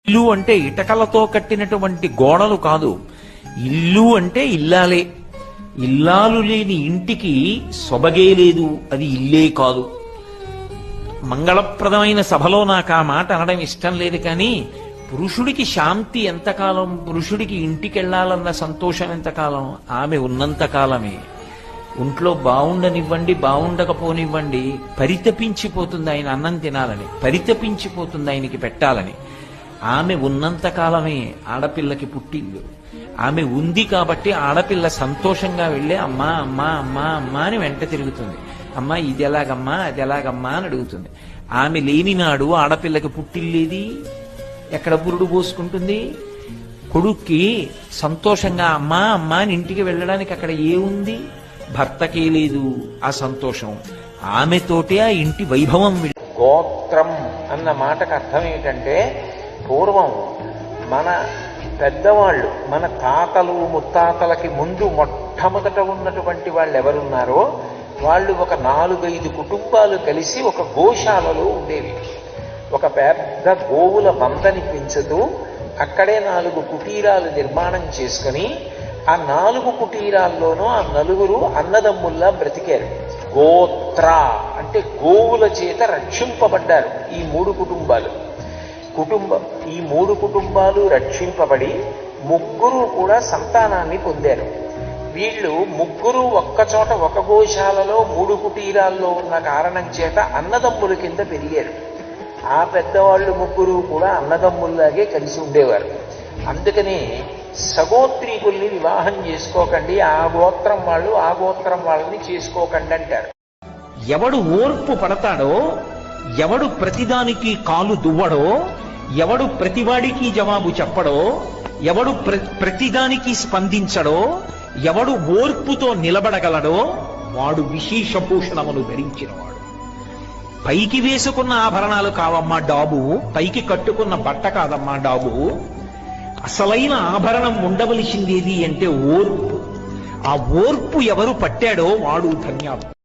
ఇల్లు అంటే ఇటకలతో కట్టినటువంటి గోడలు కాదు. ఇల్లు అంటే ఇల్లాలే. ఇల్లాలు లేని ఇంటికి సొబగే లేదు, అది ఇల్లే కాదు. మంగళప్రదమైన సభలో నాకు ఆ మాట అనడం ఇష్టం లేదు, కానీ పురుషుడికి శాంతి ఎంతకాలం, పురుషుడికి ఇంటికెళ్లాలన్న సంతోషం ఎంతకాలం, ఆమె ఉన్నంతకాలమే. ఒంట్లో బాగుండనివ్వండి, బాగుండకపోనివ్వండి, పరితపించిపోతుంది ఆయన అన్నం తినాలని, పరితపించిపోతుంది ఆయనకి పెట్టాలని. ఆమె ఉన్నంతకాలమే ఆడపిల్లకి పుట్టిల్లు. ఆమె ఉంది కాబట్టి ఆడపిల్ల సంతోషంగా వెళ్ళి అమ్మా అమ్మా అమ్మా అమ్మా అని వెంట తిరుగుతుంది. అమ్మా ఇది ఎలాగమ్మా, అది ఎలాగమ్మా అని అడుగుతుంది. ఆమె లేని నాడు ఆడపిల్లకి పుట్టిల్లేది, ఎక్కడ పురుడు పోసుకుంటుంది? కొడుక్కి సంతోషంగా అమ్మా అమ్మా అని ఇంటికి వెళ్ళడానికి అక్కడ ఏముంది? భర్తకే లేదు ఆ సంతోషం. ఆమెతోటే ఆ ఇంటి వైభవం. గోత్రం అన్న మాటకు అర్థం ఏంటంటే, పూర్వం మన పెద్దవాళ్ళు, మన తాతలు ముత్తాతలకి ముందు మొట్టమొదట ఉన్నటువంటి వాళ్ళు ఎవరున్నారో వాళ్ళు ఒక 4-5 కుటుంబాలు కలిసి ఒక గోశాలలో ఉండేవి. ఒక పెద్ద గోవుల మందని పెంచుతూ అక్కడే 4 కుటీరాలు నిర్మాణం చేసుకుని ఆ 4 కుటీరాల్లోనూ ఆ 4 అన్నదమ్ముల్లా బ్రతికారు. గోత్ర అంటే గోవుల చేత రక్షింపబడ్డారు ఈ 3 కుటుంబాలు. ఈ 3 కుటుంబాలు రక్షింపబడి 3 కూడా సంతానాన్ని పొందారు. వీళ్ళు 3 ఒక్కచోట ఒక గోశాలలో 3 కుటీరాల్లో ఉన్న కారణం చేత అన్నదమ్ముల కింద పెరిగారు. ఆ పెద్దవాళ్ళు 3 కూడా అన్నదమ్ముల్లాగే కలిసి ఉండేవారు. అందుకని సగోత్రీకుల్ని వివాహం చేసుకోకండి, ఆ గోత్రం వాళ్ళు ఆ గోత్రం వాళ్ళని చేసుకోకండి అంటారు. ఎవడు ఓర్పు పడతాడో, ఎవడు ప్రతిదానికి కాలు దువ్వడో, ఎవడు ప్రతివాడికి జవాబు చెప్పడో, ఎవడు ప్రతిదానికి స్పందించడో, ఎవడు ఓర్పుతో నిలబడగలడో వాడు విశేషభూషణములు ధరించినవాడు. పైకి వేసుకున్న ఆభరణాలు కావమ్మా డాబు, పైకి కట్టుకున్న బట్ట కాదమ్మా డాబు. అసలైన ఆభరణం ఉండవలసిందేది అంటే ఓర్పు. ఆ ఓర్పు ఎవరు పట్టాడో వాడు ధన్యాత్ముడు.